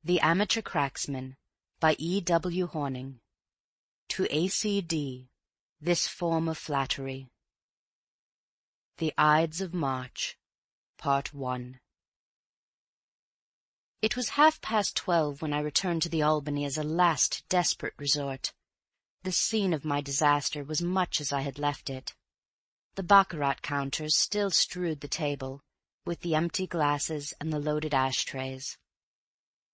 The Amateur Cracksman by E. W. Horning. To A.C.D. This Form of Flattery. The Ides of March, Part 1. It was 12:30 when I returned to the Albany as a last desperate resort. The scene of my disaster was much as I had left it. The baccarat counters still strewed the table, with the empty glasses and the loaded ash-trays.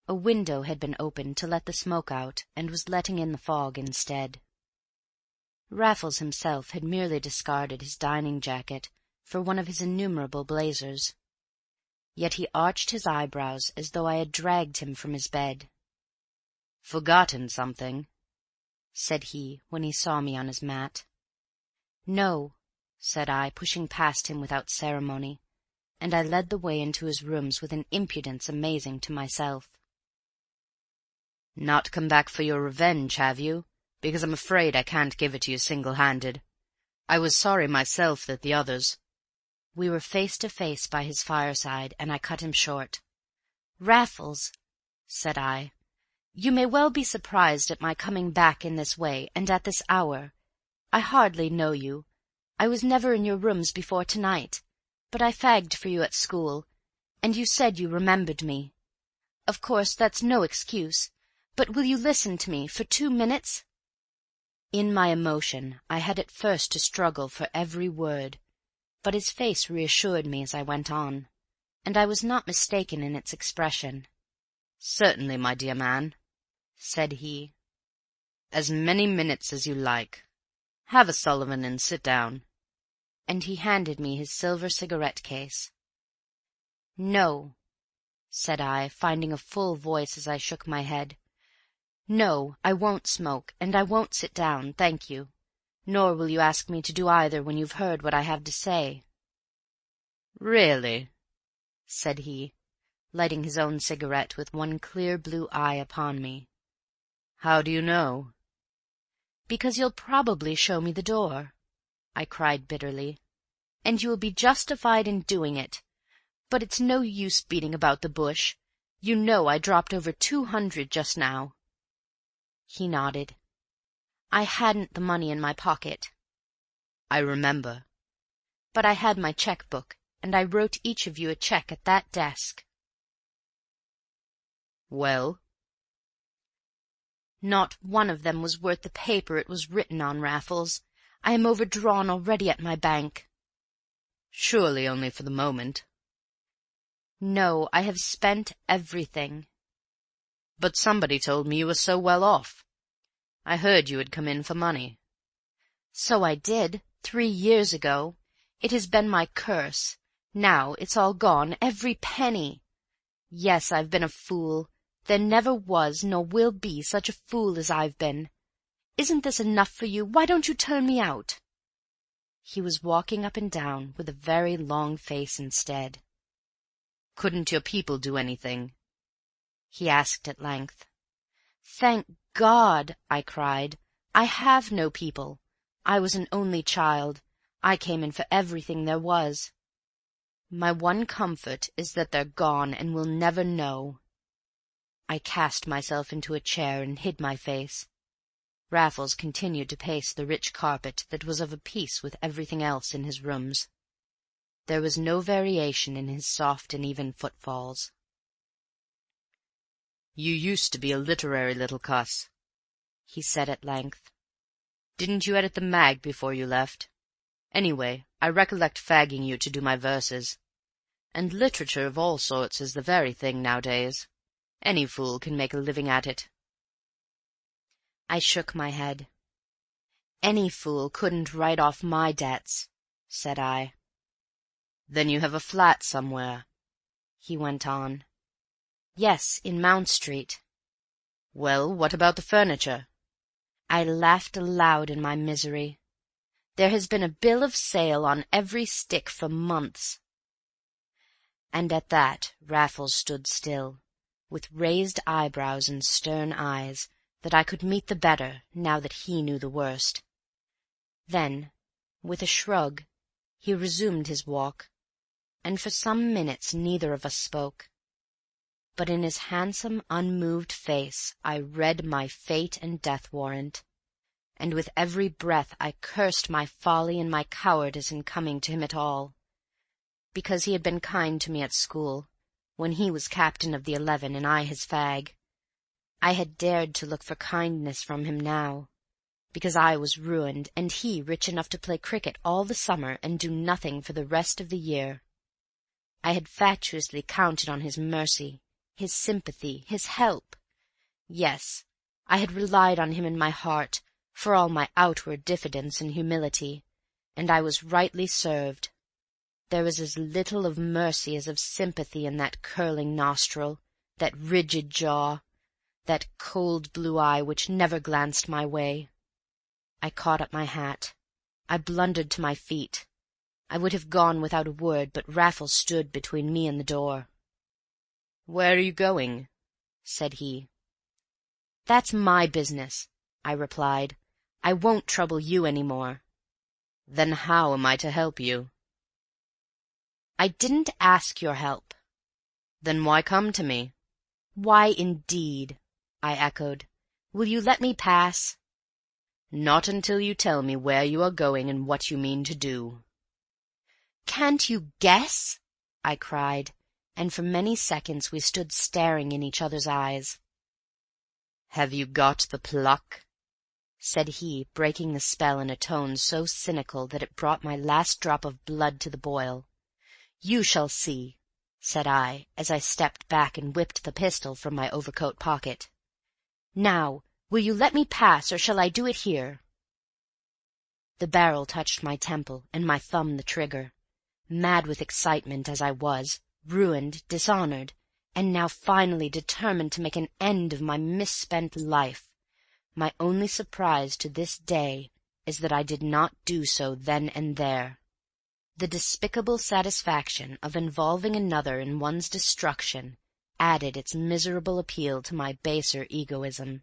A window had been opened to let the smoke out, and was letting in the fog instead. Raffles himself had merely discarded his dining jacket for one of his innumerable blazers. Yet he arched his eyebrows as though I had dragged him from his bed. "Forgotten something?" said he, when he saw me on his mat. "No," said I, pushing past him without ceremony, and I led the way into his rooms with an impudence amazing to myself. "Not come back for your revenge, have you? Because I'm afraid I can't give it to you single-handed. I was sorry myself that the others—" We were face to face by his fireside, and I cut him short. "Raffles," said I, "you may well be surprised at my coming back in this way, and at this hour. I hardly know you. I was never in your rooms before tonight, but I fagged for you at school, and you said you remembered me. Of course that's no excuse, but will you listen to me for 2 minutes?" In my emotion I had at first to struggle for every word, but his face reassured me as I went on, and I was not mistaken in its expression. "Certainly, my dear man," said he. "As many minutes as you like. Have a Sullivan and sit down." And he handed me his silver cigarette-case. "No," said I, finding a full voice as I shook my head. "No, I won't smoke, and I won't sit down, thank you. Nor will you ask me to do either when you've heard what I have to say." "Really?" said he, lighting his own cigarette with one clear blue eye upon me. "How do you know?" "Because you'll probably show me the door," I cried bitterly, "and you will be justified in doing it. But it's no use beating about the bush. You know I dropped over 200 just now." He nodded. "I hadn't the money in my pocket." "I remember." "But I had my cheque-book, and I wrote each of you a cheque at that desk." "Well?" "Not one of them was worth the paper it was written on, Raffles. I am overdrawn already at my bank." "Surely only for the moment." "No, I have spent everything." "But somebody told me you were so well off. I heard you had come in for money." "So I did, 3 years ago. It has been my curse. Now it's all gone, every penny. Yes, I've been a fool. There never was nor will be such a fool as I've been. Isn't this enough for you? Why don't you turn me out?" He was walking up and down with a very long face instead. "Couldn't your people do anything?" he asked at length. "Thank God!" I cried. "I have no people. I was an only child. I came in for everything there was. My one comfort is that they're gone and will never know." I cast myself into a chair and hid my face. Raffles continued to pace the rich carpet that was of a piece with everything else in his rooms. There was no variation in his soft and even footfalls. "You used to be a literary little cuss," he said at length. "Didn't you edit the mag before you left? Anyway, I recollect fagging you to do my verses. And literature of all sorts is the very thing nowadays. Any fool can make a living at it." I shook my head. "Any fool couldn't write off my debts," said I. "Then you have a flat somewhere?" he went on. "Yes, in Mount Street." "Well, what about the furniture?" I laughed aloud in my misery. "There has been a bill of sale on every stick for months." And at that Raffles stood still, with raised eyebrows and stern eyes, that I could meet the better now that he knew the worst. Then, with a shrug, he resumed his walk, and for some minutes neither of us spoke. but in his handsome, unmoved face I read my fate and death warrant, and with every breath I cursed my folly and my cowardice in coming to him at all. Because he had been kind to me at school, when he was captain of the 11 and I his fag, I had dared to look for kindness from him now, because I was ruined and he rich enough to play cricket all the summer and do nothing for the rest of the year. I had fatuously counted on his mercy, his sympathy, his help. Yes, I had relied on him in my heart, for all my outward diffidence and humility, and I was rightly served. There was as little of mercy as of sympathy in that curling nostril, that rigid jaw, that cold blue eye which never glanced my way. I caught up my hat. I blundered to my feet. I would have gone without a word, but Raffles stood between me and the door. "Where are you going?" said he. "That's my business," I replied. "I won't trouble you any more." "Then how am I to help you?" "I didn't ask your help." "Then why come to me?" "Why, indeed?" I echoed. "Will you let me pass?" "Not until you tell me where you are going and what you mean to do." "Can't you guess?" I cried, and for many seconds we stood staring in each other's eyes. "Have you got the pluck?" said he, breaking the spell in a tone so cynical that it brought my last drop of blood to the boil. "You shall see," said I, as I stepped back and whipped the pistol from my overcoat pocket. "Now, will you let me pass, or shall I do it here?" The barrel touched my temple, and my thumb the trigger. Mad with excitement as I was, ruined, dishonored, and now finally determined to make an end of my misspent life, my only surprise to this day is that I did not do so then and there. The despicable satisfaction of involving another in one's destruction added its miserable appeal to my baser egoism,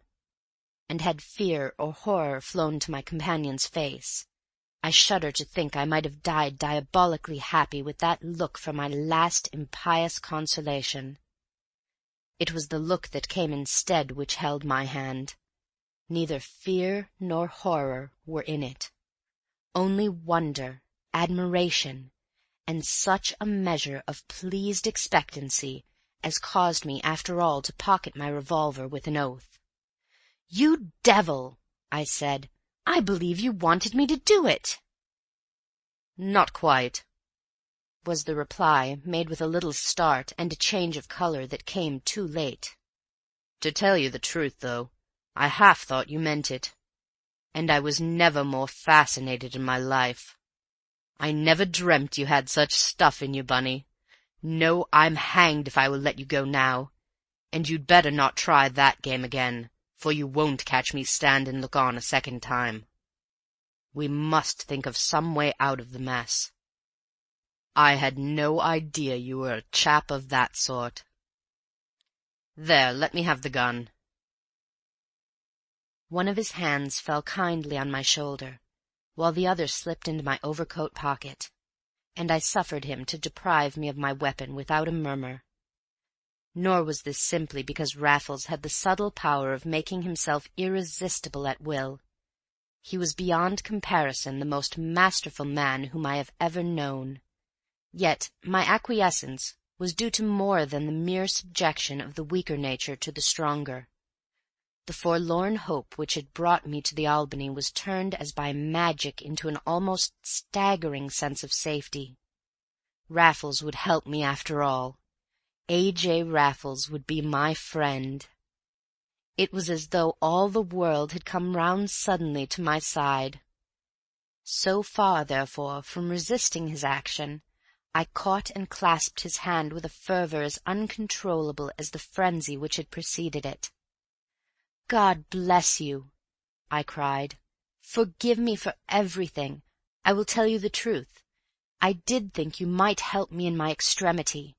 and had fear or horror flown to my companion's face, I shudder to think I might have died diabolically happy with that look for my last impious consolation. It was the look that came instead which held my hand. Neither fear nor horror were in it, only wonder, admiration, and such a measure of pleased expectancy as caused me after all to pocket my revolver with an oath. "You devil!" I said. "I believe you wanted me to do it." "Not quite," was the reply, made with a little start and a change of colour that came too late. "To tell you the truth, though, I half thought you meant it, and I was never more fascinated in my life. I never dreamt you had such stuff in you, Bunny. No, I'm hanged if I will let you go now, and you'd better not try that game again, for you won't catch me stand and look on a second time. We must think of some way out of the mess. I had no idea you were a chap of that sort. There, let me have the gun." One of his hands fell kindly on my shoulder, while the other slipped into my overcoat pocket, and I suffered him to deprive me of my weapon without a murmur. Nor was this simply because Raffles had the subtle power of making himself irresistible at will. He was beyond comparison the most masterful man whom I have ever known. Yet my acquiescence was due to more than the mere subjection of the weaker nature to the stronger. The forlorn hope which had brought me to the Albany was turned as by magic into an almost staggering sense of safety. Raffles would help me after all. A.J. Raffles would be my friend. It was as though all the world had come round suddenly to my side. So far, therefore, from resisting his action, I caught and clasped his hand with a fervour as uncontrollable as the frenzy which had preceded it. "God bless you!" I cried. "Forgive me for everything. I will tell you the truth. I did think you might help me in my extremity.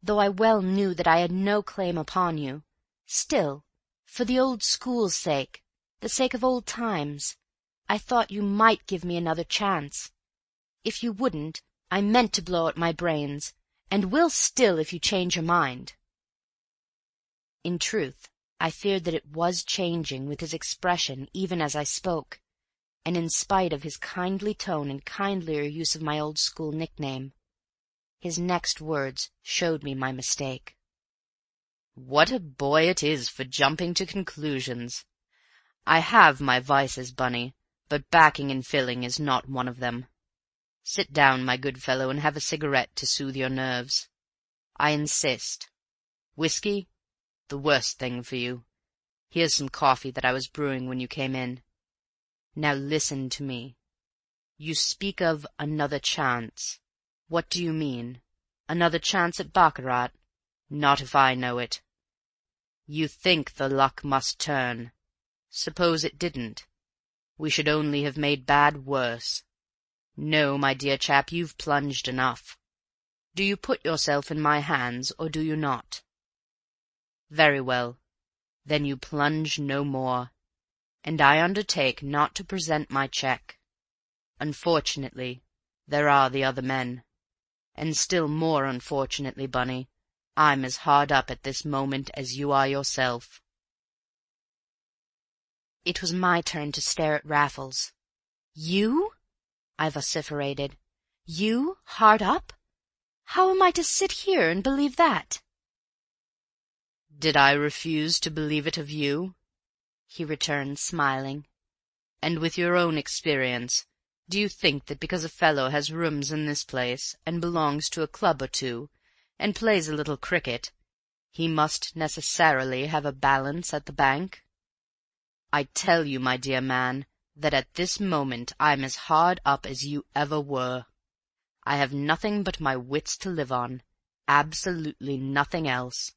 Though I well knew that I had no claim upon you, still, for the old school's sake, the sake of old times, I thought you might give me another chance. If you wouldn't, I meant to blow out my brains, and will still if you change your mind." In truth, I feared that it was changing with his expression even as I spoke, and in spite of his kindly tone and kindlier use of my old school nickname. His next words showed me my mistake. "What a boy it is for jumping to conclusions! I have my vices, Bunny, but backing and filling is not one of them. Sit down, my good fellow, and have a cigarette to soothe your nerves. I insist. Whiskey? The worst thing for you. Here's some coffee that I was brewing when you came in. Now listen to me. You speak of another chance. What do you mean? Another chance at baccarat? Not if I know it. You think the luck must turn. Suppose it didn't. We should only have made bad worse. No, my dear chap, you've plunged enough. Do you put yourself in my hands, or do you not? Very well. Then you plunge no more, and I undertake not to present my cheque. Unfortunately, there are the other men. And still more unfortunately, Bunny, I'm as hard up at this moment as you are yourself." It was my turn to stare at Raffles. "You?" I vociferated. "You hard up? How am I to sit here and believe that?" "Did I refuse to believe it of you?" he returned, smiling. "And with your own experience, do you think that because a fellow has rooms in this place, and belongs to a club or two, and plays a little cricket, he must necessarily have a balance at the bank? I tell you, my dear man, that at this moment I'm as hard up as you ever were. I have nothing but my wits to live on, absolutely nothing else.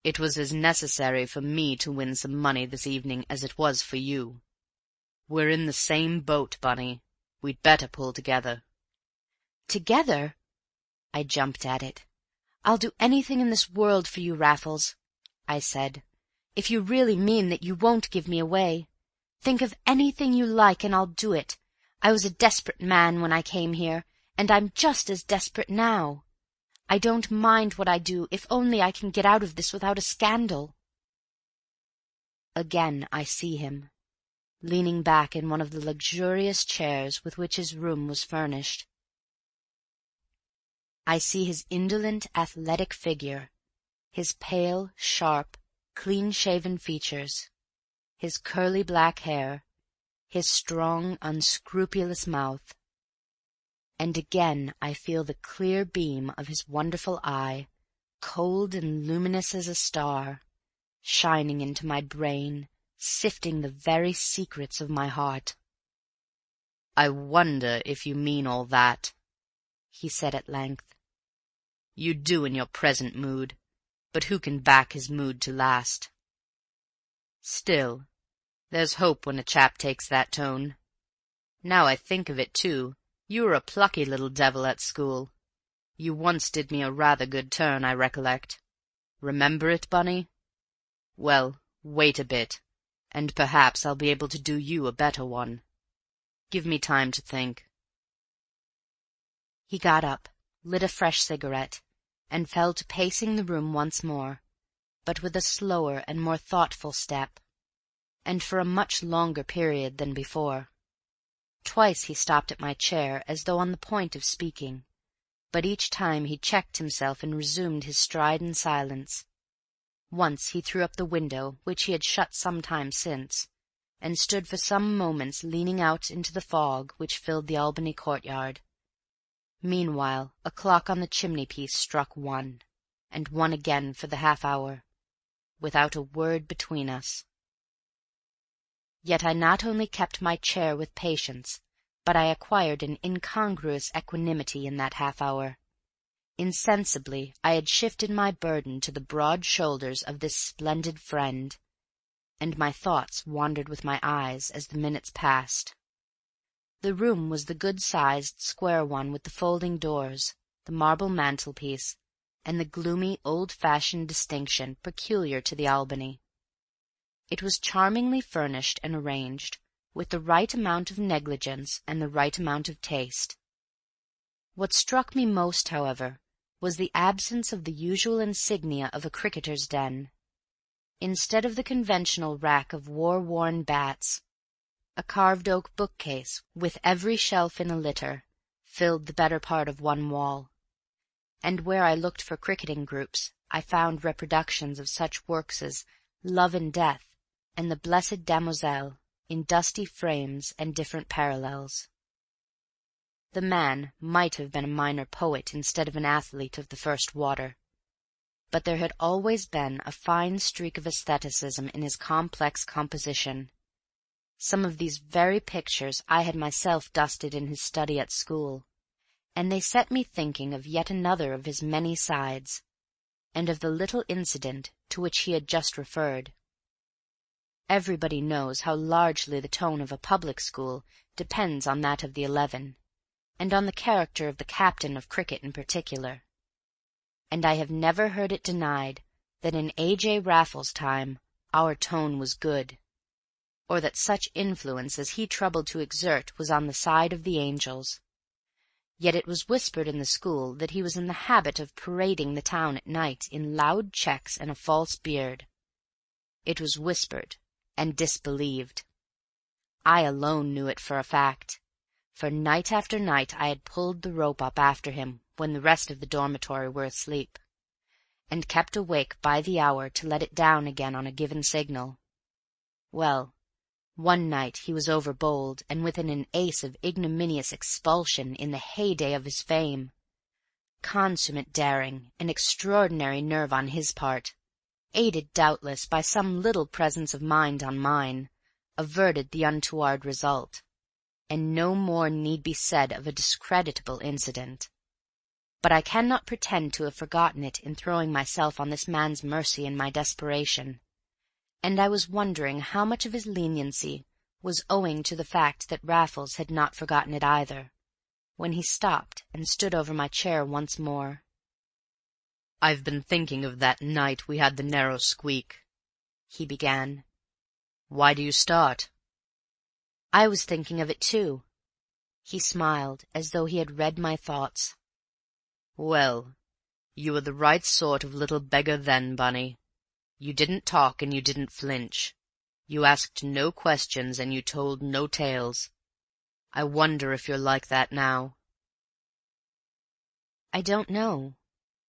It was as necessary for me to win some money this evening as it was for you. We're in the same boat, Bunny. We'd better pull together." "Together?" I jumped at it. "I'll do anything in this world for you, Raffles," I said, "if you really mean that you won't give me away. Think of anything you like and I'll do it. I was a desperate man when I came here, and I'm just as desperate now. I don't mind what I do if only I can get out of this without a scandal." Again I see him, leaning back in one of the luxurious chairs with which his room was furnished. I see his indolent, athletic figure, his pale, sharp, clean-shaven features, his curly black hair, his strong, unscrupulous mouth. And again I feel the clear beam of his wonderful eye, cold and luminous as a star, shining into my brain, sifting the very secrets of my heart. "I wonder if you mean all that," he said at length. "You do in your present mood, but who can back his mood to last? Still, there's hope when a chap takes that tone. Now I think of it, too, you were a plucky little devil at school. You once did me a rather good turn, I recollect. Remember it, Bunny? Well, wait a bit, and perhaps I'll be able to do you a better one. Give me time to think." He got up, lit a fresh cigarette, and fell to pacing the room once more, but with a slower and more thoughtful step, and for a much longer period than before. Twice he stopped at my chair as though on the point of speaking, but each time he checked himself and resumed his stride in silence. Once he threw up the window, which he had shut some time since, and stood for some moments leaning out into the fog which filled the Albany courtyard. Meanwhile a clock on the chimney-piece struck 1, and 1 again for the half-hour, without a word between us. Yet I not only kept my chair with patience, but I acquired an incongruous equanimity in that half-hour. Insensibly I had shifted my burden to the broad shoulders of this splendid friend, and my thoughts wandered with my eyes as the minutes passed. The room was the good-sized square one with the folding doors, the marble mantelpiece, and the gloomy old-fashioned distinction peculiar to the Albany. It was charmingly furnished and arranged, with the right amount of negligence and the right amount of taste. What struck me most, however, was the absence of the usual insignia of a cricketer's den. Instead of the conventional rack of war-worn bats, a carved oak bookcase, with every shelf in a litter, filled the better part of one wall, and where I looked for cricketing groups I found reproductions of such works as Love and Death and The Blessed Damozel in dusty frames and different parallels. The man might have been a minor poet instead of an athlete of the first water, but there had always been a fine streak of aestheticism in his complex composition. Some of these very pictures I had myself dusted in his study at school, and they set me thinking of yet another of his many sides, and of the little incident to which he had just referred. Everybody knows how largely the tone of a public school depends on that of the 11, and on the character of the captain of cricket in particular. And I have never heard it denied that in A.J. Raffles' time our tone was good, or that such influence as he troubled to exert was on the side of the angels. Yet it was whispered in the school that he was in the habit of parading the town at night in loud checks and a false beard. It was whispered and disbelieved. I alone knew it for a fact, for night after night I had pulled the rope up after him when the rest of the dormitory were asleep, and kept awake by the hour to let it down again on a given signal. Well, one night he was overbold and within an ace of ignominious expulsion in the heyday of his fame. Consummate daring and extraordinary nerve on his part, aided doubtless by some little presence of mind on mine, averted the untoward result, and no more need be said of a discreditable incident. But I cannot pretend to have forgotten it in throwing myself on this man's mercy in my desperation, and I was wondering how much of his leniency was owing to the fact that Raffles had not forgotten it either, when he stopped and stood over my chair once more. "I've been thinking of that night we had the narrow squeak," he began. "Why do you start?" I was thinking of it too. He smiled as though he had read my thoughts. "Well, you were the right sort of little beggar then, Bunny. You didn't talk and you didn't flinch. You asked no questions and you told no tales. I wonder if you're like that now." "I don't know,"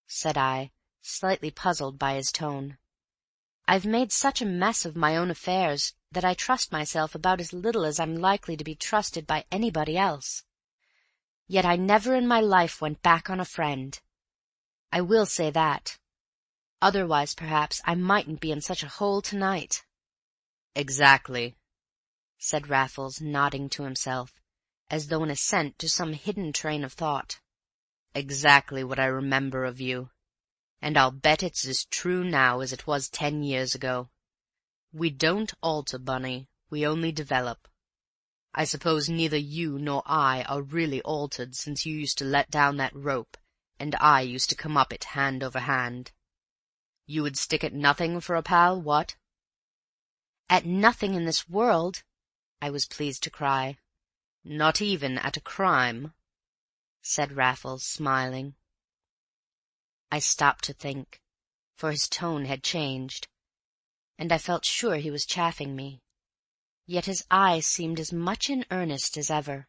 said I, slightly puzzled by his tone. "I've made such a mess of my own affairs that I trust myself about as little as I'm likely to be trusted by anybody else. Yet I never in my life went back on a friend. I will say that. Otherwise, perhaps, I mightn't be in such a hole to-night." "Exactly," said Raffles, nodding to himself, as though in assent to some hidden train of thought. "Exactly what I remember of you, and I'll bet it's as true now as it was 10 years ago. We don't alter, Bunny, we only develop. I suppose neither you nor I are really altered since you used to let down that rope and I used to come up it hand over hand. You would stick at nothing for a pal, what?" "At nothing in this world," I was pleased to cry. "Not even at a crime?" said Raffles, smiling. I stopped to think, for his tone had changed, and I felt sure he was chaffing me. Yet his eye seemed as much in earnest as ever,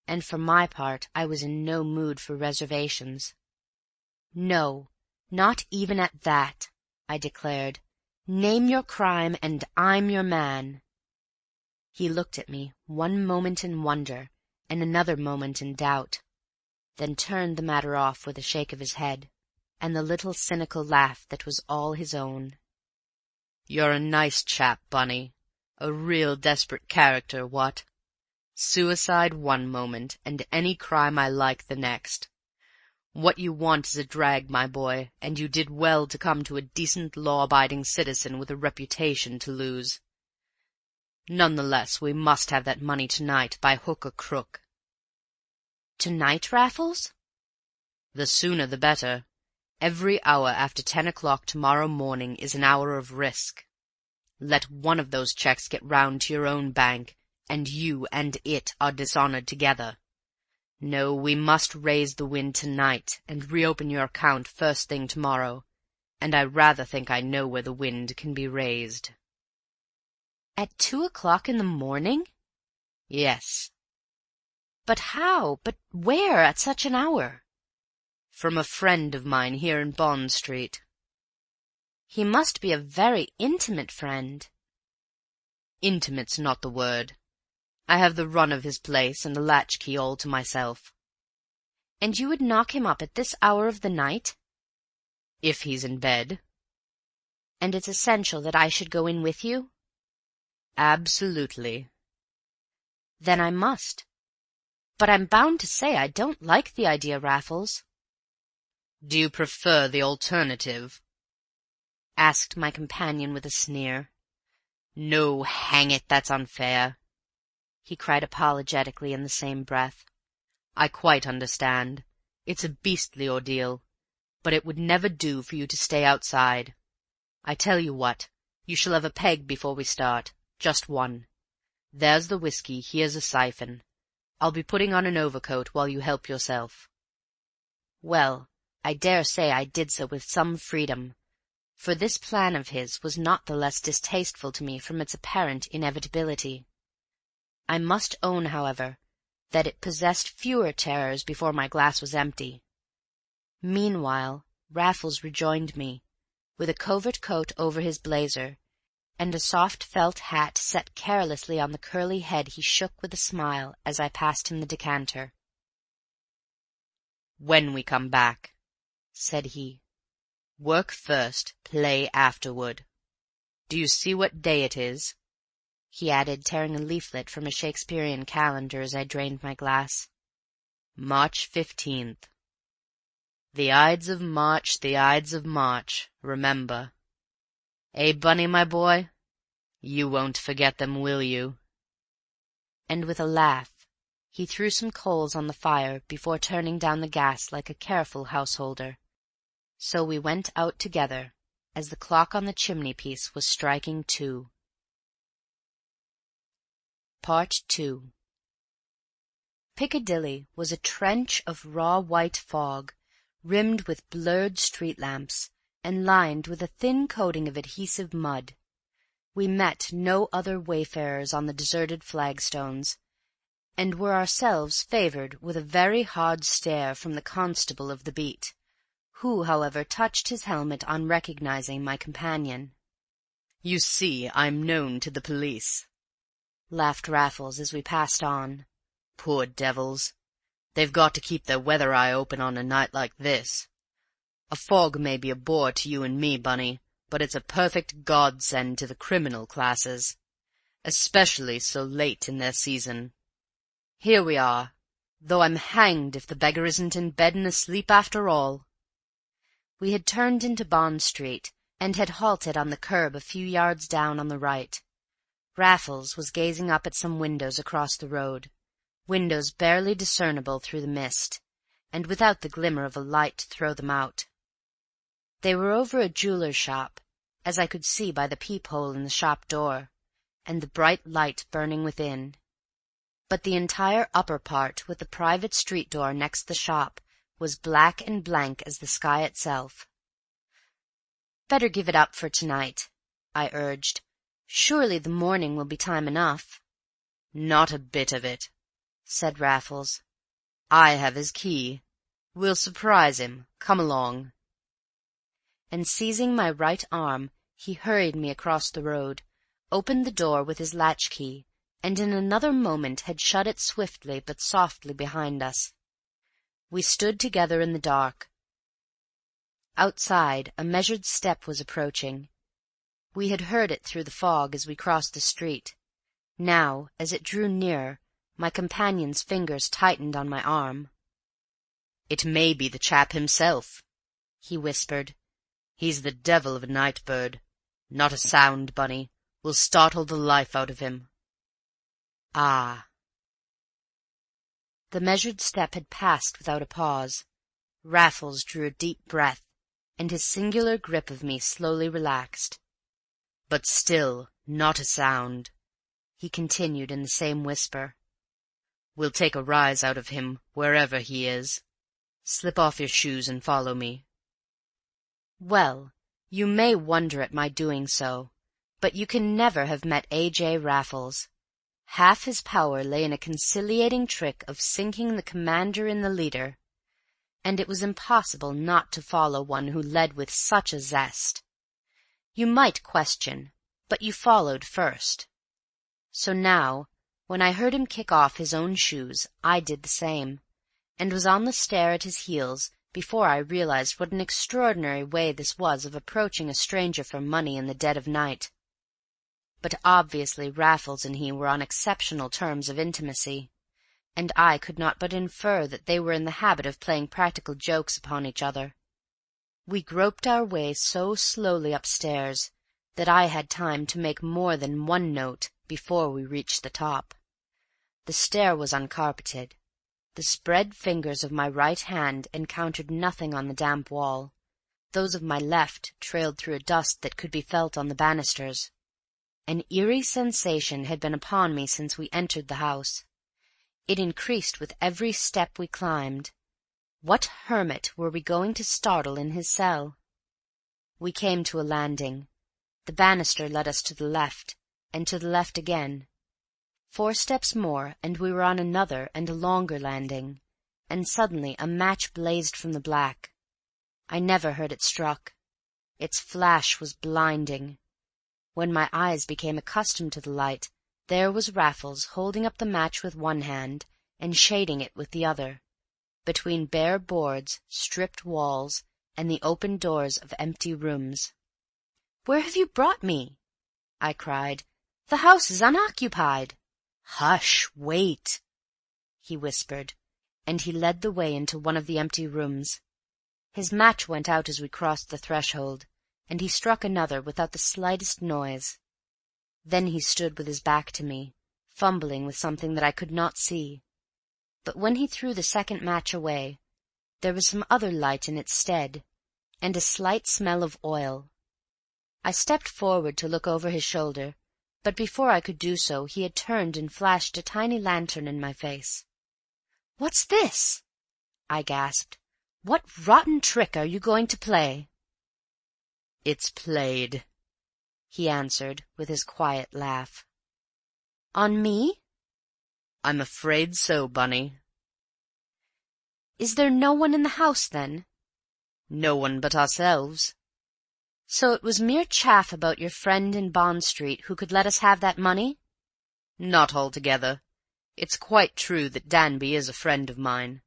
and for my part I was in no mood for reservations. "No, not even at that," I declared. "Name your crime, and I'm your man." He looked at me, one moment in wonder, and another moment in doubt, then turned the matter off with a shake of his head, and the little cynical laugh that was all his own. "You're a nice chap, Bunny. A real desperate character, what? Suicide one moment, and any crime I like the next. What you want is a drag, my boy, and you did well to come to a decent law-abiding citizen with a reputation to lose. None the less, we must have that money tonight, by hook or crook." "Tonight, Raffles?" "The sooner the better. Every hour after 10 o'clock tomorrow morning is an hour of risk. Let one of those checks get round to your own bank, and you and it are dishonored together. No, we must raise the wind tonight, and reopen your account first thing tomorrow, and I rather think I know where the wind can be raised." "At 2 o'clock in the morning?" "Yes." "But how? But where at such an hour?" "From a friend of mine here in Bond Street." "He must be a very intimate friend." "Intimate's not the word. I have the run of his place and the latch-key all to myself." "And you would knock him up at this hour of the night?" "If he's in bed." "And it's essential that I should go in with you?" "Absolutely." "Then I must. But I'm bound to say I don't like the idea, Raffles." "Do you prefer the alternative?" asked my companion with a sneer. "No, hang it, that's unfair," he cried apologetically in the same breath. "I quite understand. It's a beastly ordeal, but it would never do for you to stay outside. I tell you what, you shall have a peg before we start. Just one. There's the whiskey, here's a siphon. I'll be putting on an overcoat while you help yourself." Well, I dare say I did so with some freedom, for this plan of his was not the less distasteful to me from its apparent inevitability. I must own, however, that it possessed fewer terrors before my glass was empty. Meanwhile Raffles rejoined me, with a covert coat over his blazer, and a soft felt hat set carelessly on the curly head he shook with a smile as I passed him the decanter. "When we come back," said he. "Work first, play afterward. Do you see what day it is?" he added, tearing a leaflet from a Shakespearean calendar as I drained my glass. "March 15th. The Ides of March, the Ides of March, remember. Eh, Bunny, my boy? You won't forget them, will you?" And with a laugh he threw some coals on the fire before turning down the gas like a careful householder. So we went out together as the clock on the chimney-piece was striking 2. Part 2. Piccadilly was a trench of raw white fog, rimmed with blurred street lamps, and lined with a thin coating of adhesive mud. We met no other wayfarers on the deserted flagstones, and were ourselves favoured with a very hard stare from the constable of the beat, who, however, touched his helmet on recognizing my companion. "You see, I'm known to the police," laughed Raffles as we passed on. "Poor devils! They've got to keep their weather eye open on a night like this. A fog may be a bore to you and me, Bunny, but it's a perfect godsend to the criminal classes, especially so late in their season. Here we are, though I'm hanged if the beggar isn't in bed and asleep after all." We had turned into Bond Street, and had halted on the curb a few yards down on the right. Raffles was gazing up at some windows across the road, windows barely discernible through the mist, and without the glimmer of a light to throw them out. They were over a jeweller's shop, as I could see by the peep-hole in the shop door, and the bright light burning within. But the entire upper part, with the private street door next the shop, was black and blank as the sky itself. "Better give it up for to-night," I urged. "Surely the morning will be time enough." "Not a bit of it," said Raffles. "I have his key. We'll surprise him. Come along." And seizing my right arm, he hurried me across the road, opened the door with his latch-key, and in another moment had shut it swiftly but softly behind us. We stood together in the dark. Outside a measured step was approaching. We had heard it through the fog as we crossed the street. Now, as it drew nearer, my companion's fingers tightened on my arm. "It may be the chap himself," he whispered. "He's the devil of a night-bird. Not a sound, Bunny. We'll startle the life out of him." Ah! The measured step had passed without a pause. Raffles drew a deep breath, and his singular grip of me slowly relaxed. "But still not a sound," he continued in the same whisper. "We'll take a rise out of him, wherever he is. Slip off your shoes and follow me." Well, You may wonder at my doing so, but you can never have met A.J. Raffles. Half his power lay in a conciliating trick of sinking the commander in the leader, and it was impossible not to follow one who led with such a zest. You might question, but you followed first. So now, when I heard him kick off his own shoes, I did the same, and was on the stair at his heels before I realized what an extraordinary way this was of approaching a stranger for money in the dead of night. But obviously Raffles and he were on exceptional terms of intimacy, and I could not but infer that they were in the habit of playing practical jokes upon each other. We groped our way so slowly upstairs that I had time to make more than one note before we reached the top. The stair was uncarpeted. The spread fingers of my right hand encountered nothing on the damp wall. Those of my left trailed through a dust that could be felt on the banisters. An eerie sensation had been upon me since we entered the house. It increased with every step we climbed. What hermit were we going to startle in his cell? We came to a landing. The banister led us to the left, and to the left again. 4 steps more, and we were on another and a longer landing, and suddenly a match blazed from the black. I never heard it struck. Its flash was blinding. When my eyes became accustomed to the light, there was Raffles holding up the match with one hand and shading it with the other, between bare boards, stripped walls, and the open doors of empty rooms. "Where have you brought me?" I cried. "The house is unoccupied." "Hush! Wait!" he whispered, and he led the way into one of the empty rooms. His match went out as we crossed the threshold, and he struck another without the slightest noise. Then he stood with his back to me, fumbling with something that I could not see. But when he threw the second match away, there was some other light in its stead, and a slight smell of oil. I stepped forward to look over his shoulder, but before I could do so he had turned and flashed a tiny lantern in my face. "What's this?" I gasped. "What rotten trick are you going to play?" "It's played," he answered, with his quiet laugh. "On me?" "I'm afraid so, Bunny." "Is there no one in the house, then?" "No one but ourselves." "So it was mere chaff about your friend in Bond Street who could let us have that money?" "Not altogether. It's quite true that Danby is a friend of mine."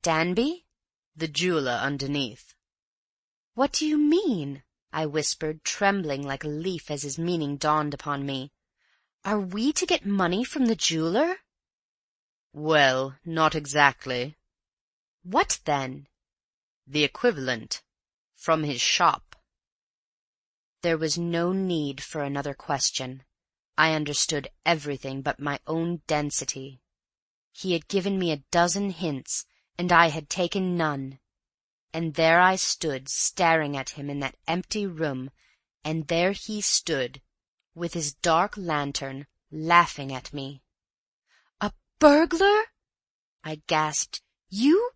"Danby?" "The jeweller underneath." "What do you mean?" I whispered, trembling like a leaf as his meaning dawned upon me. "Are we to get money from the jeweller?" "Well, not exactly." "What then?" "The equivalent. From his shop." There was no need for another question. I understood everything but my own density. He had given me a dozen hints, and I had taken none. And there I stood staring at him in that empty room, and there he stood, with his dark lantern, laughing at me. "A burglar?" I gasped. You?"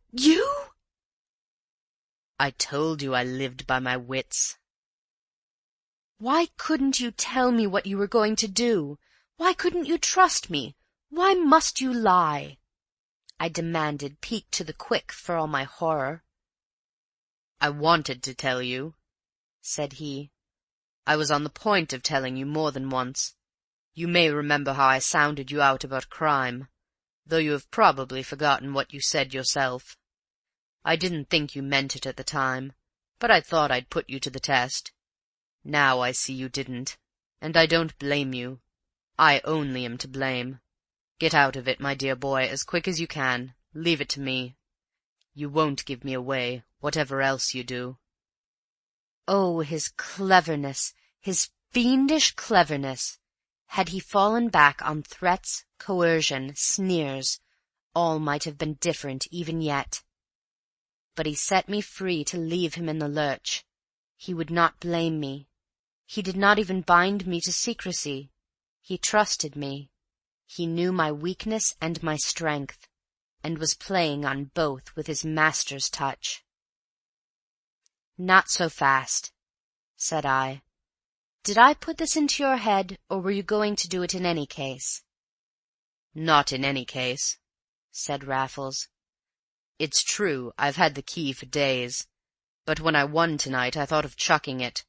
"I told you I lived by my wits." "Why couldn't you tell me what you were going to do? Why couldn't you trust me? Why must you lie?" I demanded, piqued to the quick for all my horror. "I wanted to tell you," said he. "I was on the point of telling you more than once. You may remember how I sounded you out about crime, though you have probably forgotten what you said yourself. I didn't think you meant it at the time, but I thought I'd put you to the test. Now I see you didn't, and I don't blame you. I only am to blame. Get out of it, my dear boy, as quick as you can. Leave it to me. You won't give me away, whatever else you do." Oh, his cleverness, his fiendish cleverness! Had he fallen back on threats, coercion, sneers, all might have been different even yet. But he set me free to leave him in the lurch. He would not blame me. He did not even bind me to secrecy. He trusted me. He knew my weakness and my strength, and was playing on both with his master's touch. "Not so fast," said I. "Did I put this into your head, or were you going to do it in any case?" "Not in any case," said Raffles. "It's true I've had the key for days, but when I won tonight I thought of chucking it,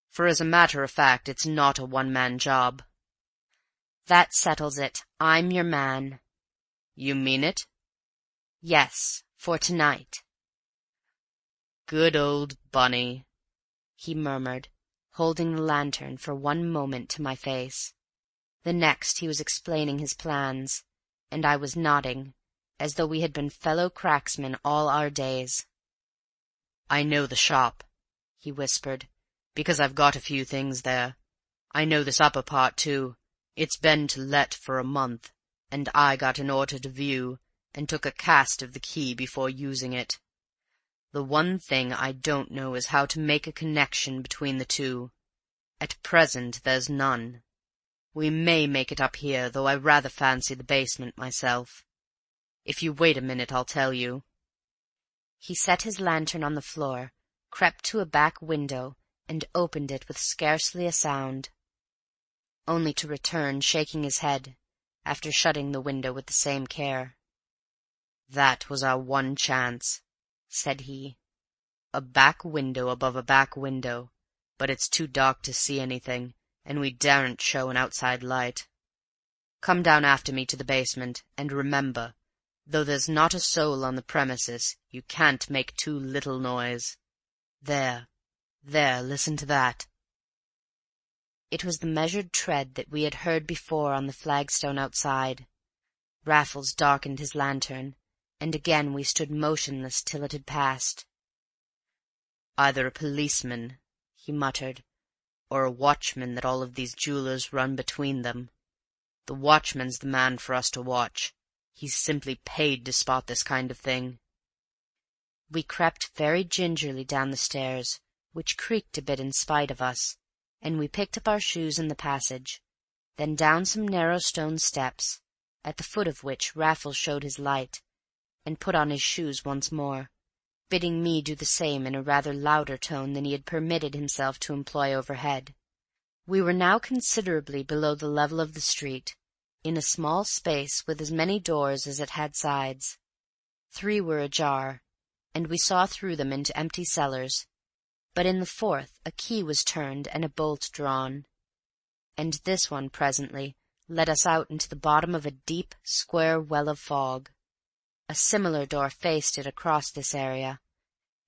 for as a matter of fact it's not a one-man job." "That settles it. I'm your man." "You mean it?" "Yes, for tonight." "Good old Bunny," he murmured, holding the lantern for one moment to my face. The next he was explaining his plans, and I was nodding, as though we had been fellow cracksmen all our days. "I know the shop," he whispered, "because I've got a few things there. I know this upper part, too. It's been to let for a month, and I got an order to view, and took a cast of the key before using it. The one thing I don't know is how to make a connection between the two. At present there's none. We may make it up here, though I rather fancy the basement myself. If you wait a minute I'll tell you." He set his lantern on the floor, crept to a back window, and opened it with scarcely a sound, only to return shaking his head, after shutting the window with the same care. "That was our one chance," said he. "A back window above a back window, but it's too dark to see anything, and we daren't show an outside light. Come down after me to the basement, and remember, though there's not a soul on the premises, you can't make too little noise. There, listen to that." It was the measured tread that we had heard before on the flagstone outside. Raffles darkened his lantern, and again we stood motionless till it had passed. "Either a policeman," he muttered, "or a watchman that all of these jewelers run between them. The watchman's the man for us to watch. He's simply paid to spot this kind of thing." We crept very gingerly down the stairs, which creaked a bit in spite of us, and we picked up our shoes in the passage, then down some narrow stone steps, at the foot of which Raffles showed his light, and put on his shoes once more, bidding me do the same in a rather louder tone than he had permitted himself to employ overhead. We were now considerably below the level of the street, in a small space with as many doors as it had sides. 3 were ajar, and we saw through them into empty cellars, but in the 4th a key was turned and a bolt drawn, and this one presently led us out into the bottom of a deep, square well of fog. A similar door faced it across this area,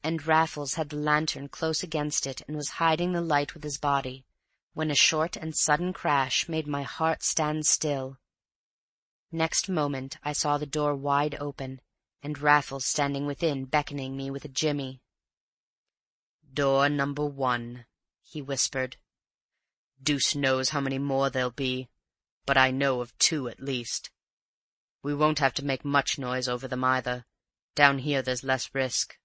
and Raffles had the lantern close against it and was hiding the light with his body, when a short and sudden crash made my heart stand still. Next moment I saw the door wide open, and Raffles standing within beckoning me with a jimmy. "Door number 1," he whispered. "Deuce knows how many more there'll be, but I know of 2 at least. We won't have to make much noise over them either. Down here there's less risk."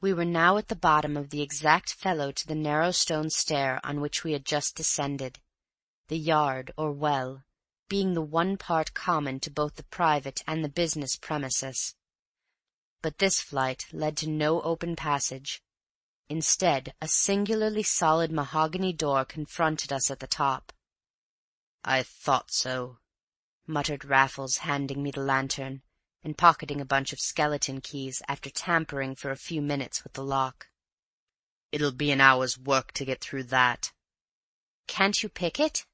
We were now at the bottom of the exact fellow to the narrow stone stair on which we had just descended, the yard, or well, being the one part common to both the private and the business premises. But this flight led to no open passage. Instead, a singularly solid mahogany door confronted us at the top. "I thought so," muttered Raffles, handing me the lantern, and pocketing a bunch of skeleton keys after tampering for a few minutes with the lock. "It'll be an hour's work to get through that." "Can't you pick it?"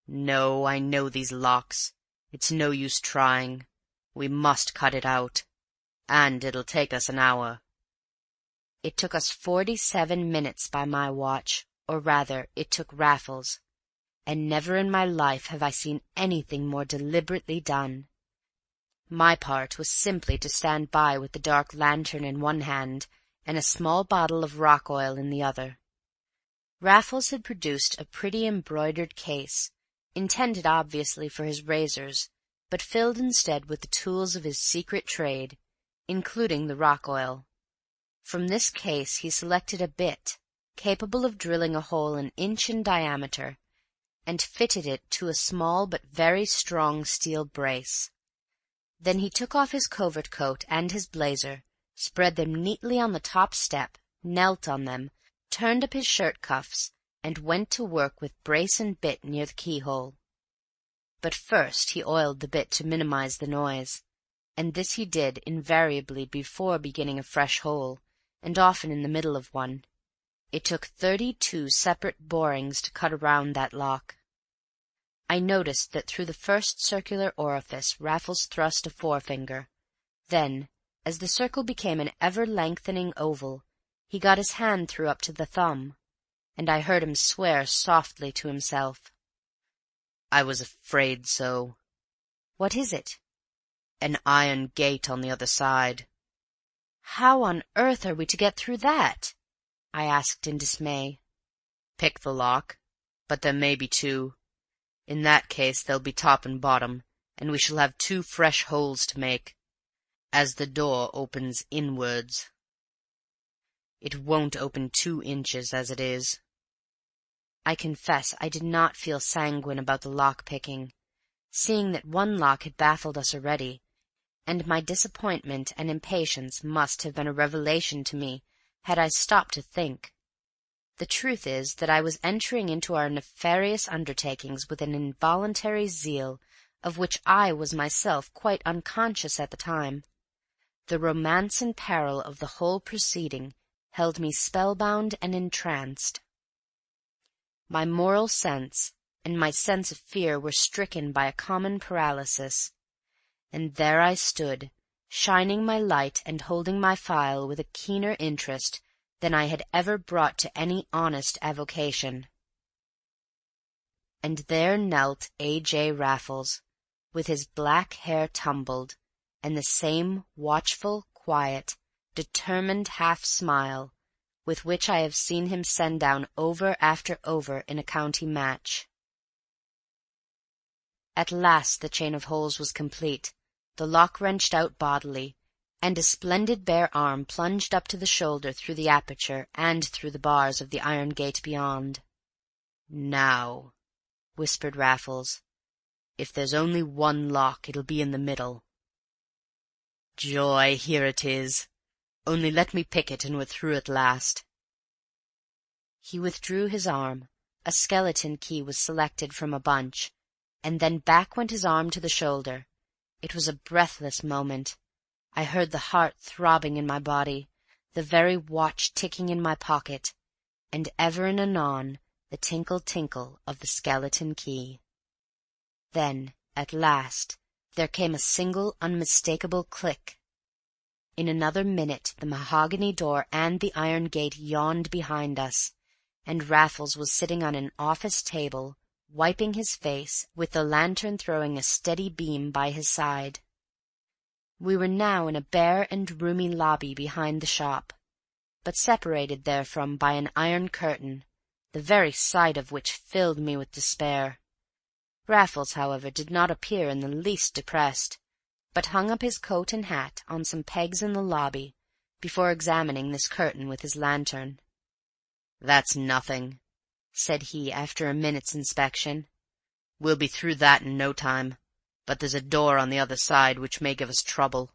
"No, I know these locks. It's no use trying. We must cut it out. And it'll take us an hour." It took us 47 minutes by my watch, or rather, it took Raffles, and never in my life have I seen anything more deliberately done. My part was simply to stand by with the dark lantern in one hand and a small bottle of rock oil in the other. Raffles had produced a pretty embroidered case, intended obviously for his razors, but filled instead with the tools of his secret trade, including the rock oil. From this case he selected a bit, capable of drilling a hole an inch in diameter, and fitted it to a small but very strong steel brace. Then he took off his covert coat and his blazer, spread them neatly on the top step, knelt on them, turned up his shirt cuffs, and went to work with brace and bit near the keyhole. But first he oiled the bit to minimize the noise, and this he did invariably before beginning a fresh hole, and often in the middle of one. It took 32 separate borings to cut around that lock. I noticed that through the first circular orifice Raffles thrust a forefinger. Then, as the circle became an ever-lengthening oval, he got his hand through up to the thumb, and I heard him swear softly to himself. "I was afraid so." "What is it?" "An iron gate on the other side." "How on earth are we to get through that?" I asked in dismay. "Pick the lock, but there may be two. In that case they'll be top and bottom, and we shall have 2 fresh holes to make, as the door opens inwards. It won't open 2 inches as it is." I confess I did not feel sanguine about the lock-picking, seeing that one lock had baffled us already, and my disappointment and impatience must have been a revelation to me had I stopped to think. The truth is that I was entering into our nefarious undertakings with an involuntary zeal of which I was myself quite unconscious at the time. The romance and peril of the whole proceeding held me spellbound and entranced. My moral sense and my sense of fear were stricken by a common paralysis, and there I stood, shining my light and holding my file with a keener interest than I had ever brought to any honest avocation. And there knelt A.J. Raffles, with his black hair tumbled, and the same watchful, quiet, determined half-smile with which I have seen him send down over after over in a county match. At last the chain of holes was complete, the lock wrenched out bodily, and a splendid bare arm plunged up to the shoulder through the aperture and through the bars of the iron gate beyond. "Now," whispered Raffles, "if there's only one lock, it'll be in the middle. Joy, here it is! Only let me pick it, and we're through at last." He withdrew his arm, a skeleton key was selected from a bunch, and then back went his arm to the shoulder. It was a breathless moment. I heard the heart throbbing in my body, the very watch ticking in my pocket, and ever and anon the tinkle-tinkle of the skeleton key. Then, at last, there came a single unmistakable click. In another minute the mahogany door and the iron gate yawned behind us, and Raffles was sitting on an office table, wiping his face, with the lantern throwing a steady beam by his side. We were now in a bare and roomy lobby behind the shop, but separated therefrom by an iron curtain, the very sight of which filled me with despair. Raffles, however, did not appear in the least depressed, but hung up his coat and hat on some pegs in the lobby before examining this curtain with his lantern. "That's nothing," said he after a minute's inspection. "We'll be through that in no time. But there's a door on the other side which may give us trouble."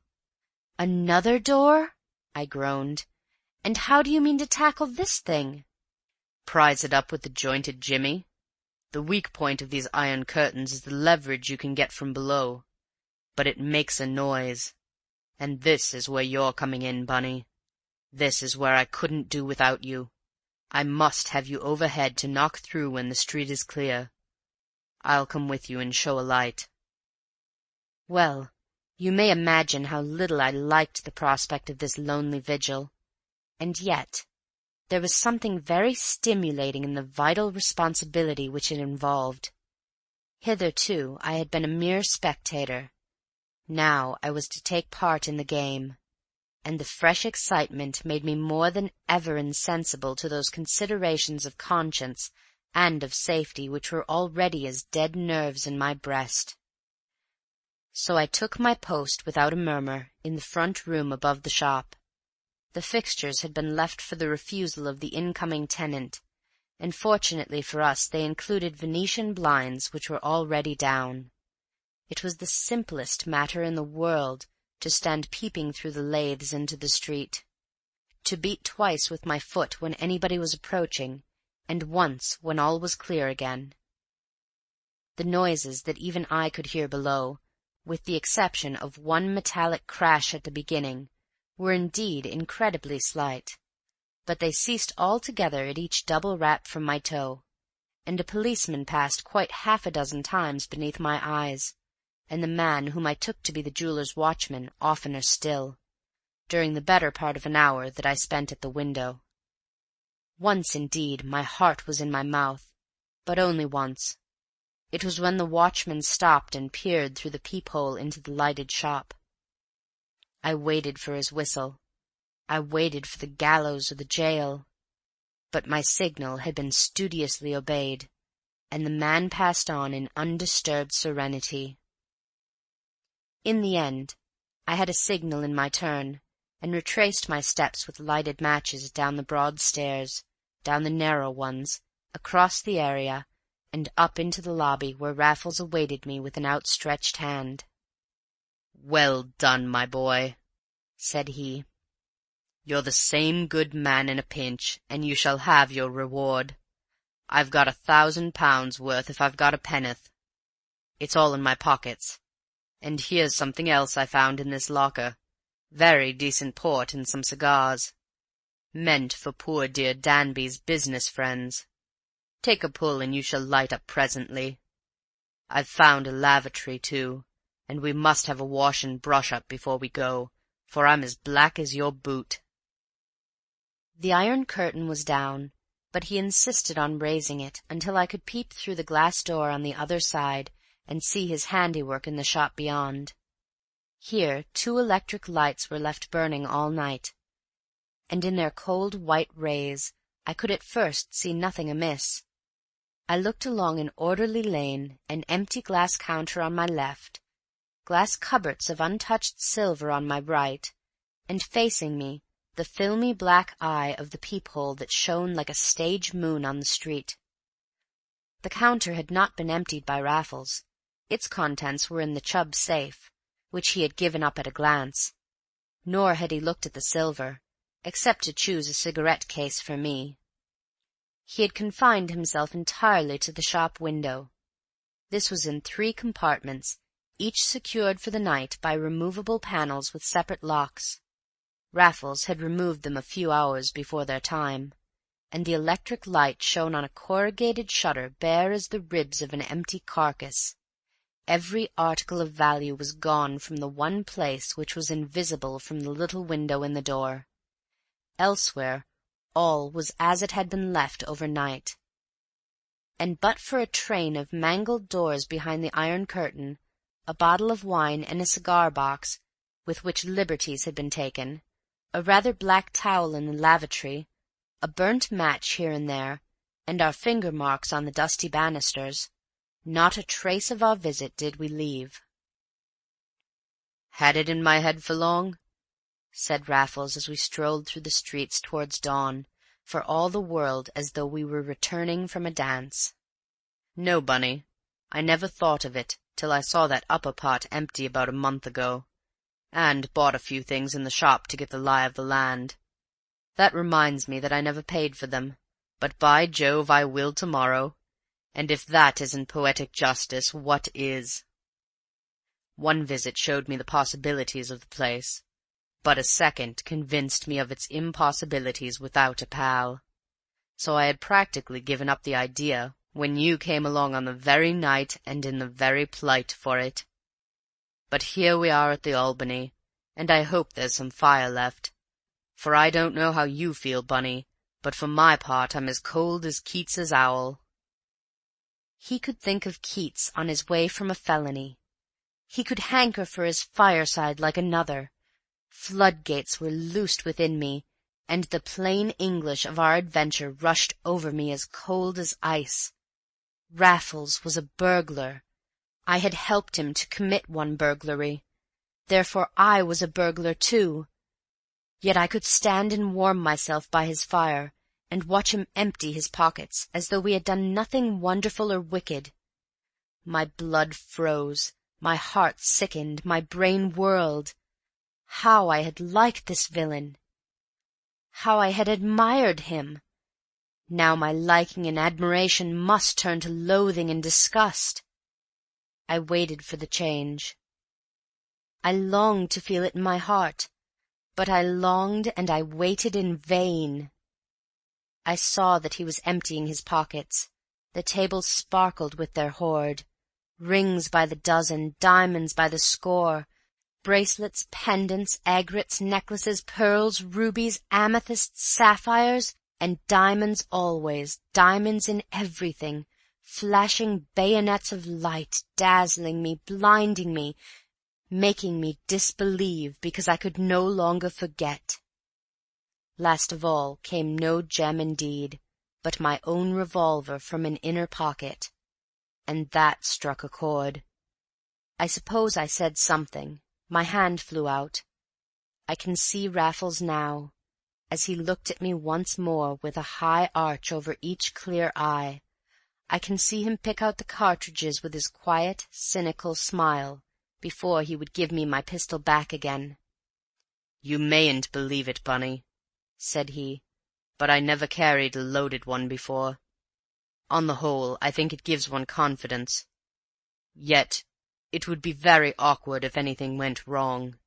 "Another door?" I groaned. "And how do you mean to tackle this thing?" "Prise it up with the jointed jimmy. The weak point of these iron curtains is the leverage you can get from below, but it makes a noise. And this is where you're coming in, Bunny. This is where I couldn't do without you. I must have you overhead to knock through when the street is clear. I'll come with you and show a light." Well, you may imagine how little I liked the prospect of this lonely vigil, and yet there was something very stimulating in the vital responsibility which it involved. Hitherto I had been a mere spectator. Now I was to take part in the game, and the fresh excitement made me more than ever insensible to those considerations of conscience and of safety which were already as dead nerves in my breast. So I took my post without a murmur in the front room above the shop. The fixtures had been left for the refusal of the incoming tenant, and fortunately for us they included Venetian blinds which were already down. It was the simplest matter in the world to stand peeping through the lathes into the street. to beat twice with my foot when anybody was approaching, and once when all was clear again. The noises that even I could hear below, with the exception of one metallic crash at the beginning, were indeed incredibly slight, but they ceased altogether at each double rap from my toe, and a policeman passed quite half a dozen times beneath my eyes, and the man whom I took to be the jeweller's watchman oftener still, during the better part of an hour that I spent at the window. Once, indeed, my heart was in my mouth, but only once. It was when the watchman stopped and peered through the peep-hole into the lighted shop. I waited for his whistle. I waited for the gallows or the jail. But my signal had been studiously obeyed, and the man passed on in undisturbed serenity. In the end, I had a signal in my turn, and retraced my steps with lighted matches down the broad stairs, down the narrow ones, across the area, and up into the lobby where Raffles awaited me with an outstretched hand. "Well done, my boy," said he. "You're the same good man in a pinch, and you shall have your reward. I've got £1,000 worth if I've got a penn'orth. It's all in my pockets. And here's something else I found in this locker. Very decent port and some cigars. Meant for poor dear Danby's business friends. Take a pull and you shall light up presently. I've found a lavatory, too, and we must have a wash and brush up before we go, for I'm as black as your boot." The iron curtain was down, but he insisted on raising it until I could peep through the glass door on the other side and see his handiwork in the shop beyond. Here 2 electric lights were left burning all night, and in their cold white rays I could at first see nothing amiss. I looked along an orderly lane, an empty glass counter on my left, glass cupboards of untouched silver on my right, and facing me the filmy black eye of the peep-hole that shone like a stage moon on the street. The counter had not been emptied by Raffles. Its contents were in the Chubb's safe, which he had given up at a glance, nor had he looked at the silver, except to choose a cigarette-case for me. He had confined himself entirely to the shop window. This was in 3 compartments, each secured for the night by removable panels with separate locks. Raffles had removed them a few hours before their time, and the electric light shone on a corrugated shutter bare as the ribs of an empty carcass. Every article of value was gone from the one place which was invisible from the little window in the door. Elsewhere all was as it had been left overnight, and but for a train of mangled doors behind the iron curtain, a bottle of wine and a cigar-box, with which liberties had been taken, a rather black towel in the lavatory, a burnt match here and there, and our finger-marks on the dusty banisters, not a trace of our visit did we leave. "Had it in my head for long?" said Raffles as we strolled through the streets towards dawn, for all the world as though we were returning from a dance. "No, Bunny, I never thought of it till I saw that upper part empty about a month ago, and bought a few things in the shop to get the lie of the land. That reminds me that I never paid for them, but by Jove I will tomorrow, and if that isn't poetic justice, what is? One visit showed me the possibilities of the place, but a second convinced me of its impossibilities without a pal. So I had practically given up the idea when you came along on the very night and in the very plight for it. But here we are at the Albany, and I hope there's some fire left, for I don't know how you feel, Bunny, but for my part I'm as cold as Keats's owl." He could think of Keats on his way from a felony. He could hanker for his fireside like another. Floodgates were loosed within me, and the plain English of our adventure rushed over me as cold as ice. Raffles was a burglar. I had helped him to commit one burglary. Therefore I was a burglar too. Yet I could stand and warm myself by his fire, and watch him empty his pockets as though we had done nothing wonderful or wicked. My blood froze, my heart sickened, my brain whirled. How I had liked this villain! How I had admired him! Now my liking and admiration must turn to loathing and disgust. I waited for the change. I longed to feel it in my heart, but I longed and I waited in vain. I saw that he was emptying his pockets. The tables sparkled with their hoard. Rings by the dozen, diamonds by the score, bracelets, pendants, aigrettes, necklaces, pearls, rubies, amethysts, sapphires, and diamonds always, diamonds in everything, flashing bayonets of light, dazzling me, blinding me, making me disbelieve because I could no longer forget. Last of all came no gem indeed, but my own revolver from an inner pocket, and that struck a chord. I suppose I said something. My hand flew out. I can see Raffles now, as he looked at me once more with a high arch over each clear eye. I can see him pick out the cartridges with his quiet, cynical smile before he would give me my pistol back again. "You mayn't believe it, Bunny," said he, "but I never carried a loaded one before. On the whole, I think it gives one confidence. Yet it would be very awkward if anything went wrong.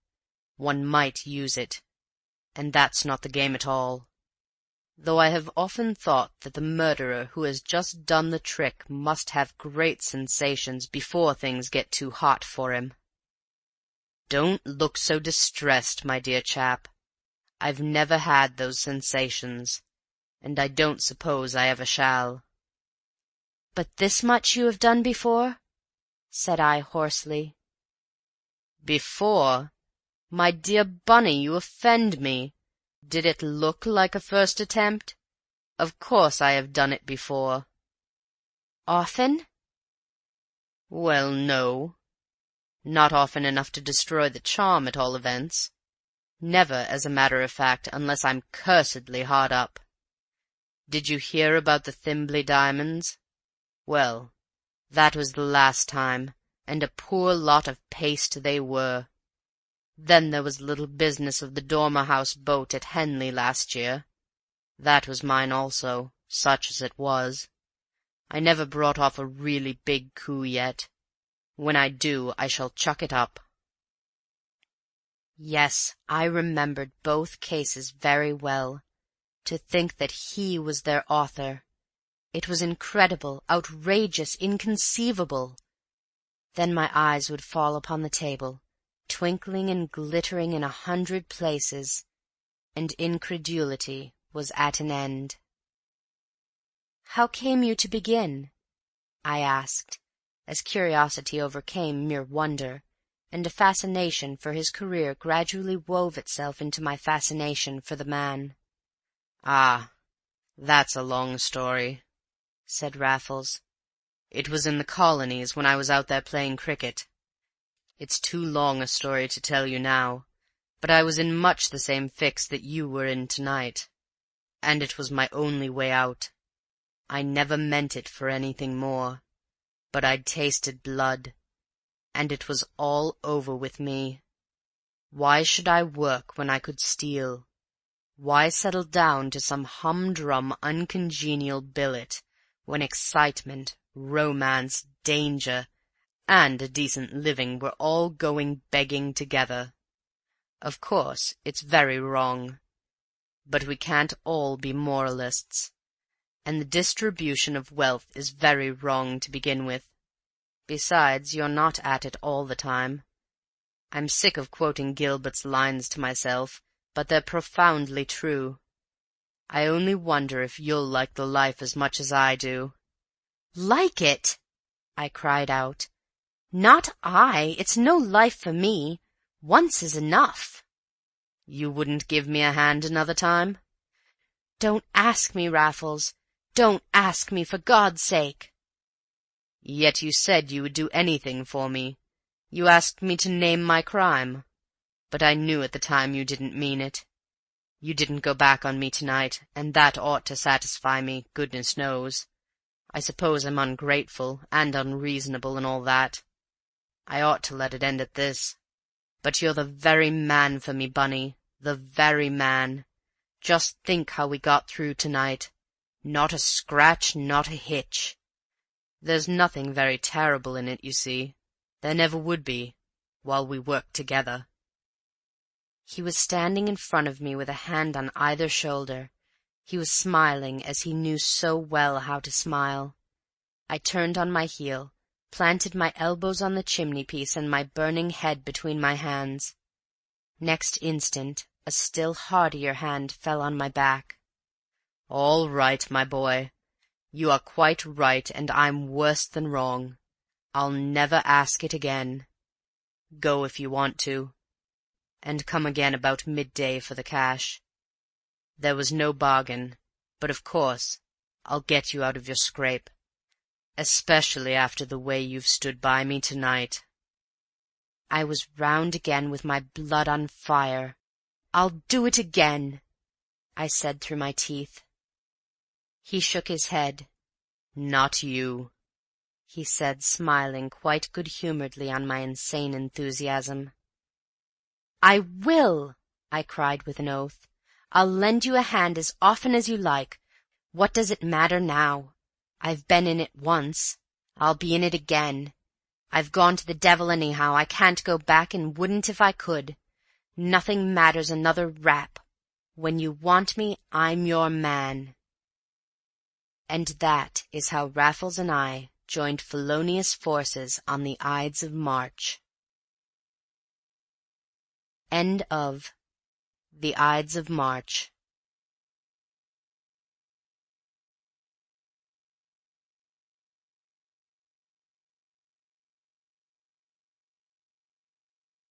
One might use it, and that's not the game at all. Though I have often thought that the murderer who has just done the trick must have great sensations before things get too hot for him. Don't look so distressed, my dear chap. I've never had those sensations, and I don't suppose I ever shall." "But this much you have done before?" said I hoarsely. "Before? My dear Bunny, you offend me. Did it look like a first attempt? Of course I have done it before." "Often?" "Well, no. Not often enough to destroy the charm, at all events. Never, as a matter of fact, unless I'm cursedly hard up. Did you hear about the Thimbley diamonds? Well, that was the last time, and a poor lot of paste they were. Then there was the little business of the Dormer House boat at Henley last year. That was mine also, such as it was. I never brought off a really big coup yet. When I do, I shall chuck it up." Yes, I remembered both cases very well. To think that he was their author! It was incredible, outrageous, inconceivable. Then my eyes would fall upon the table, twinkling and glittering in 100 places, and incredulity was at an end. "How came you to begin?" I asked, as curiosity overcame mere wonder, and a fascination for his career gradually wove itself into my fascination for the man. "Ah, that's a long story," said Raffles. "It was in the colonies when I was out there playing cricket. It's too long a story to tell you now, but I was in much the same fix that you were in tonight, and it was my only way out. I never meant it for anything more, but I'd tasted blood, and it was all over with me. Why should I work when I could steal? Why settle down to some humdrum, uncongenial billet, when excitement, romance, danger, and a decent living were all going begging together? Of course, it's very wrong, but we can't all be moralists, and the distribution of wealth is very wrong to begin with. Besides, you're not at it all the time. I'm sick of quoting Gilbert's lines to myself, but they're profoundly true. I only wonder if you'll like the life as much as I do." "Like it!" I cried out. "Not I! It's no life for me. Once is enough." "You wouldn't give me a hand another time?" "Don't ask me, Raffles. Don't ask me, for God's sake." "Yet you said you would do anything for me. You asked me to name my crime. But I knew at the time you didn't mean it. You didn't go back on me tonight, and that ought to satisfy me, goodness knows. I suppose I'm ungrateful and unreasonable and all that. I ought to let it end at this. But you're the very man for me, Bunny, the very man. Just think how we got through tonight. Not a scratch, not a hitch. There's nothing very terrible in it, you see. There never would be, while we worked together." He was standing in front of me with a hand on either shoulder. He was smiling as he knew so well how to smile. I turned on my heel, planted my elbows on the chimney-piece and my burning head between my hands. Next instant a still heartier hand fell on my back. "All right, my boy. You are quite right, and I'm worse than wrong. I'll never ask it again. Go if you want to, and come again about midday for the cash. There was no bargain, but of course I'll get you out of your scrape, especially after the way you've stood by me tonight." I was round again with my blood on fire. "I'll do it again," I said through my teeth. He shook his head. "Not you," he said, smiling quite good-humouredly on my insane enthusiasm. "I will!" I cried with an oath. "I'll lend you a hand as often as you like. What does it matter now? I've been in it once. I'll be in it again. I've gone to the devil anyhow. I can't go back and wouldn't if I could. Nothing matters another rap. When you want me, I'm your man." And that is how Raffles and I joined felonious forces on the Ides of March. End of The Ides of March